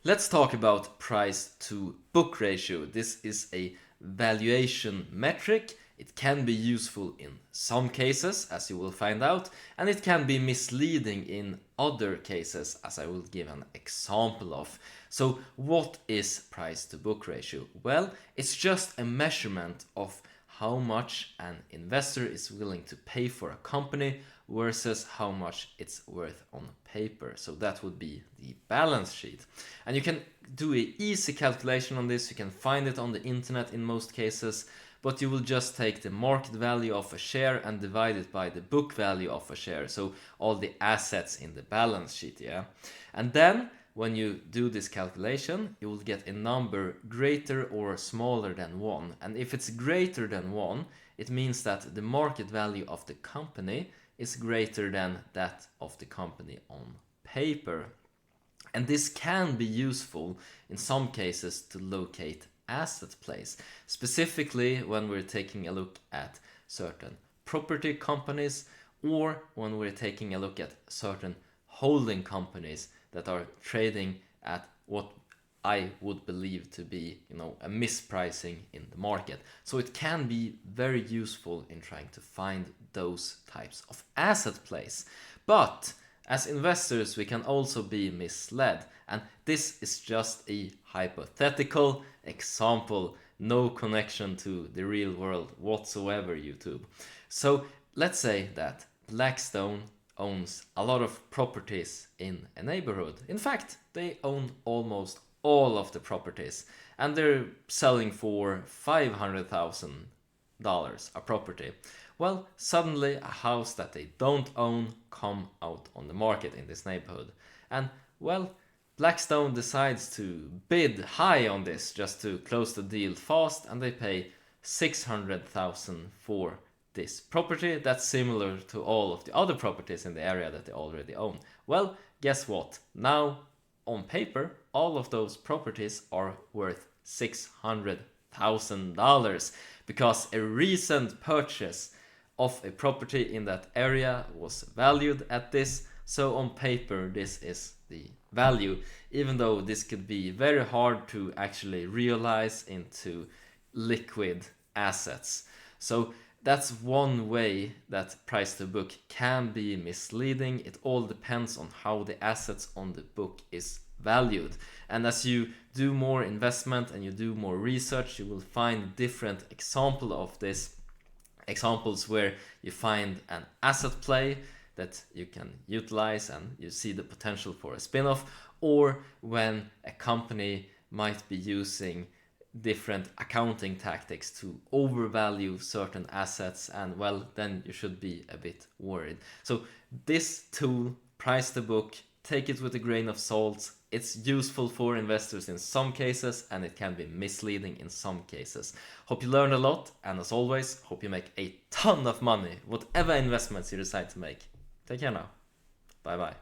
Let's talk about price to book ratio. This is a valuation metric. It can be useful in some cases, as you will find out, and it can be misleading in other cases, as I will give an example of. So what is price to book ratio? Well, it's just a measurement of how much an investor is willing to pay for a company versus how much it's worth on paper. So that would be the balance sheet. And you can do an easy calculation on this. You can find it on the internet in most cases, but you will just take the market value of a share and divide it by the book value of a share. So all the assets in the balance sheet, yeah. And then when you do this calculation, you will get a number greater or smaller than 1. And if it's greater than 1, it means that the market value of the company is greater than that of the company on paper. And this can be useful in some cases to locate asset plays, specifically when we're taking a look at certain property companies or when we're taking a look at certain holding companies that are trading at what I would believe to be, a mispricing in the market. So it can be very useful in trying to find those types of asset plays. But as investors, we can also be misled. And this is just a hypothetical example, no connection to the real world whatsoever, YouTube. So let's say that Blackstone owns a lot of properties in a neighborhood. In fact, they own almost all of the properties, and they're selling for $500,000 a property. Well, suddenly a house that they don't own come out on the market in this neighborhood. And well, Blackstone decides to bid high on this just to close the deal fast, and they pay $600,000 for this property that's similar to all of the other properties in the area that they already own. Well, guess what? Now, on paper, all of those properties are worth $600,000 because a recent purchase of a property in that area was valued at this. So on paper, this is the value, even though this could be very hard to actually realize into liquid assets. So that's one way that price to book can be misleading. It all depends on how the assets on the book is valued. And as you do more investment and you do more research, you will find different examples where you find an asset play that you can utilize and you see the potential for a spin-off, or when a company might be using different accounting tactics to overvalue certain assets, and well, then you should be a bit worried. So this tool, price to book, take it with a grain of salt. It's useful for investors in some cases, and it can be misleading in some cases. Hope you learned a lot, and as always, hope you make a ton of money, whatever investments you decide to make. Take care now. Bye bye.